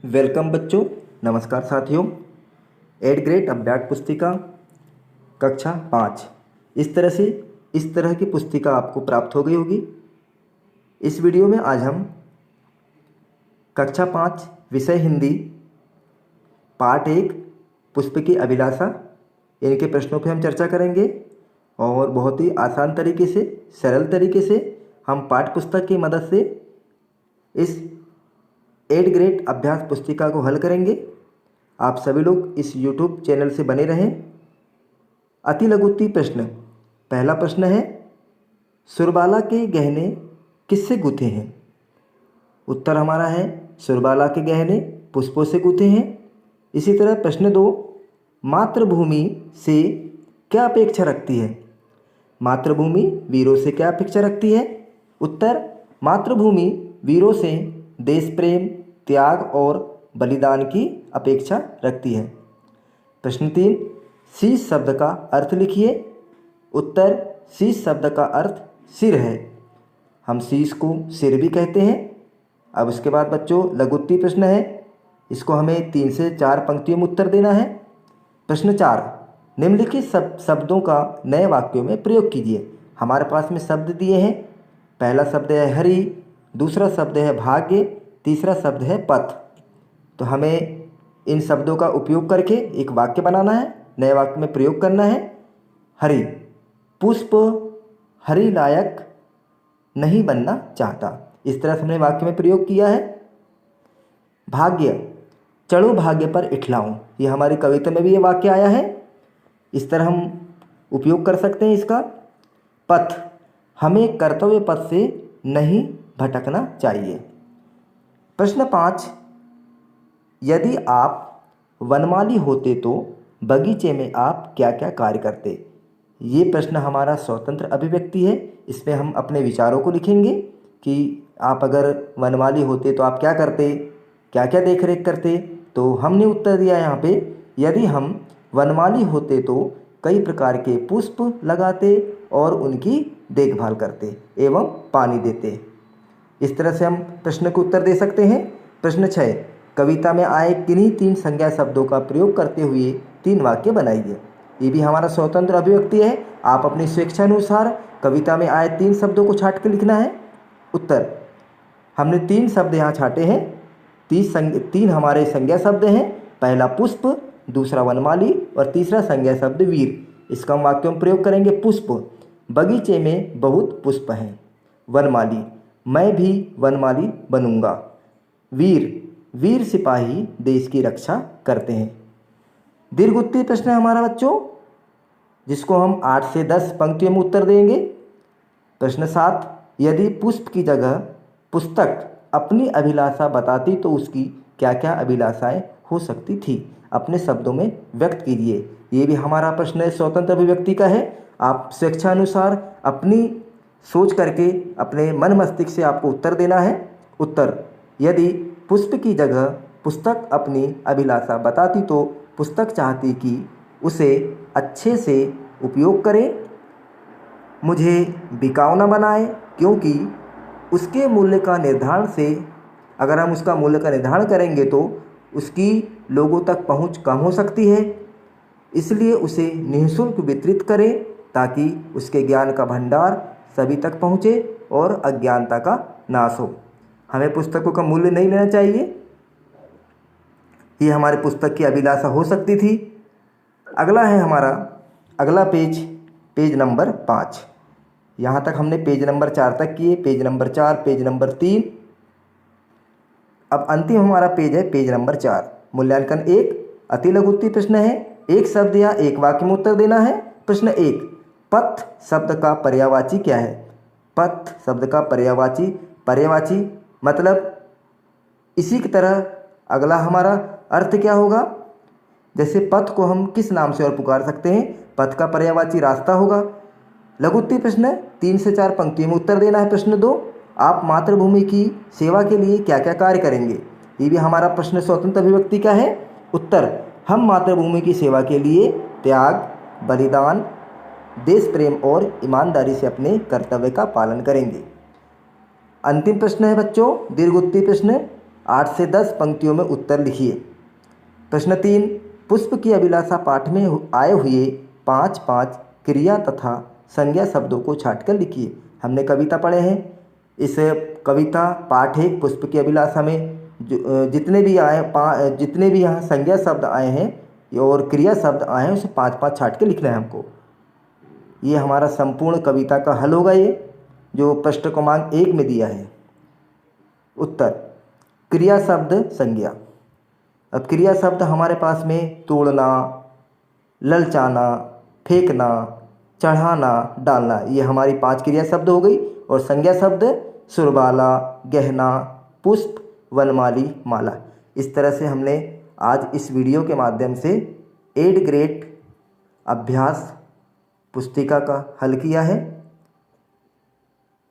Welcome बच्चों। नमस्कार साथियों। 8th ग्रेड अभ्यास पुस्तिका कक्षा 5 इस तरह की पुस्तिका आपको प्राप्त हो गई होगी। इस वीडियो में आज हम कक्षा 5 विषय हिंदी पाठ 1 पुष्प की अभिलाषा इनके प्रश्नों पर हम चर्चा करेंगे और बहुत ही आसान तरीके से, सरल तरीके से हम पाठ्य पुस्तक की मदद से इस 8th ग्रेड अभ्यास पुस्तिका को हल करेंगे। आप सभी लोग इस YouTube चैनल से बने रहें। अति लघुत्तम प्रश्न। पहला प्रश्न है, सुरबाला के गहने किससे गूंथे हैं? उत्तर हमारा है सुरबाला के गहने पुष्पों से गूंथे हैं। इसी तरह प्रश्न 2, मातृभूमि से क्या अपेक्षा रखती है? मातृभूमि वीरों से क्या अपेक्षा रखती है? उत्तर, मातृभूमि वीरों से देश प्रेम, त्याग और बलिदान की अपेक्षा रखती है। प्रश्न 3, शीश शब्द का अर्थ लिखिए। उत्तर, शीश शब्द का अर्थ सिर है। हम शीश को सिर भी कहते हैं। अब उसके बाद बच्चों लघुत्तम प्रश्न है, इसको हमें 3 से 4 पंक्तियों में उत्तर देना है। प्रश्न 4, निम्नलिखित शब्दों का नए वाक्यों में प्रयोग कीजिए। हमारे पास में शब्द दिए हैं। पहला शब्द है हरि, दूसरा शब्द है भाग्य, तीसरा शब्द है पथ। तो हमें इन शब्दों का उपयोग करके एक वाक्य बनाना है, नए वाक्य में प्रयोग करना है। हरि, पुष्प हरि लायक नहीं बनना चाहता। इस तरह से हमने वाक्य में प्रयोग किया है। भाग्य, चढ़ो भाग्य पर इठलाऊं। ये हमारी कविता में भी ये वाक्य आया है। इस तरह हम उपयोग कर सकते हैं इसका। पथ, हमें कर्तव्य पथ से नहीं भटकना चाहिए। प्रश्न 5, यदि आप वनमाली होते तो बगीचे में आप क्या क्या कार्य करते? ये प्रश्न हमारा स्वतंत्र अभिव्यक्ति है। इसमें हम अपने विचारों को लिखेंगे कि आप अगर वनमाली होते तो आप क्या करते, क्या क्या देख रेख करते। तो हमने उत्तर दिया यहाँ पे, यदि हम वनमाली होते तो कई प्रकार के पुष्प लगाते और उनकी देखभाल करते एवं पानी देते। इस तरह से हम प्रश्न को उत्तर दे सकते हैं। प्रश्न 6, कविता में आए किन्हीं 3 संज्ञा शब्दों का प्रयोग करते हुए 3 वाक्य बनाइए। ये भी हमारा स्वतंत्र अभिव्यक्ति है। आप अपनी स्वेच्छानुसार कविता में आए 3 शब्दों को छाट कर लिखना है। उत्तर, हमने 3 शब्द यहाँ छाटे हैं। 3 हमारे संज्ञा शब्द हैं। पहला पुष्प, दूसरा वनमाली और तीसरा संज्ञा शब्द वीर। इसका हम वाक्यों में प्रयोग करेंगे। पुष्प, बगीचे में बहुत पुष्प हैं। वनमाली, मैं भी वनमाली बनूंगा। वीर, वीर सिपाही देश की रक्षा करते हैं। दीर्घोत्तरीय प्रश्न है हमारा बच्चों, जिसको हम 8 से 10 पंक्तियों में उत्तर देंगे। प्रश्न 7, यदि पुष्प की जगह पुस्तक अपनी अभिलाषा बताती तो उसकी क्या क्या अभिलाषाएं हो सकती थी? अपने शब्दों में व्यक्त कीजिए। ये भी हमारा प्रश्न स्वतंत्र अभिव्यक्ति का है। आप स्वेच्छानुसार अपनी सोच करके अपने मन मस्तिष्क से आपको उत्तर देना है। उत्तर, यदि पुष्प की जगह पुस्तक अपनी अभिलाषा बताती तो पुस्तक चाहती कि उसे अच्छे से उपयोग करें, मुझे बिकाऊ न बनाए, क्योंकि उसके मूल्य का निर्धारण से, अगर हम उसका मूल्य का निर्धारण करेंगे तो उसकी लोगों तक पहुंच कम हो सकती है। इसलिए उसे निःशुल्क वितरित करें ताकि उसके ज्ञान का भंडार सभी तक पहुँचे और अज्ञानता का नाश हो। हमें पुस्तकों का मूल्य नहीं लेना चाहिए। ये हमारे पुस्तक की अभिलाषा हो सकती थी। अगला है हमारा अगला पेज नंबर 5। यहाँ तक हमने पेज नंबर 4 तक किए। Page number 4, page number 3। अब अंतिम हमारा पेज है पेज नंबर 4। मूल्यांकन 1, अति लघुत्तम प्रश्न है। एक शब्द या एक वाक्य में उत्तर देना है। प्रश्न 1, पथ शब्द का पर्यायवाची क्या है? पथ शब्द का पर्यायवाची मतलब इसी की तरह अगला हमारा अर्थ क्या होगा? जैसे पथ को हम किस नाम से और पुकार सकते हैं? पथ का पर्यायवाची रास्ता होगा। लघुत्तम प्रश्न 3 से 4 पंक्तियों में उत्तर देना है। प्रश्न 2, आप मातृभूमि की सेवा के लिए क्या क्या कार्य करेंगे? ये भी हमारा प्रश्न स्वतंत्र अभिव्यक्ति का है। उत्तर, हम मातृभूमि की सेवा के लिए त्याग, बलिदान, देश प्रेम और ईमानदारी से अपने कर्तव्य का पालन करेंगे। अंतिम प्रश्न है बच्चों दीर्घोत्तरीय प्रश्न, 8 से 10 पंक्तियों में उत्तर लिखिए। प्रश्न 3, पुष्प की अभिलाषा पाठ में आए हुए 5 क्रिया तथा संज्ञा शब्दों को छांटकर लिखिए। हमने कविता पढ़े हैं। इस कविता पाठ 1 पुष्प की अभिलाषा में जितने भी यहाँ संज्ञा शब्द आए हैं और क्रिया शब्द आए हैं उसे 5 छांट के लिखना है हमको। ये हमारा संपूर्ण कविता का हल होगा, ये जो प्रश्न क्रमांक 1 में दिया है। उत्तर क्रिया शब्द संज्ञा। अब क्रिया शब्द हमारे पास में तोड़ना, ललचाना, फेंकना, चढ़ाना, डालना, ये हमारी 5 क्रिया शब्द हो गई। और संज्ञा शब्द सुरबाला, गहना, पुष्प, वनमाली, माला। इस तरह से हमने आज इस वीडियो के माध्यम से 8 ग्रेड अभ्यास पुस्तिका का हल किया है।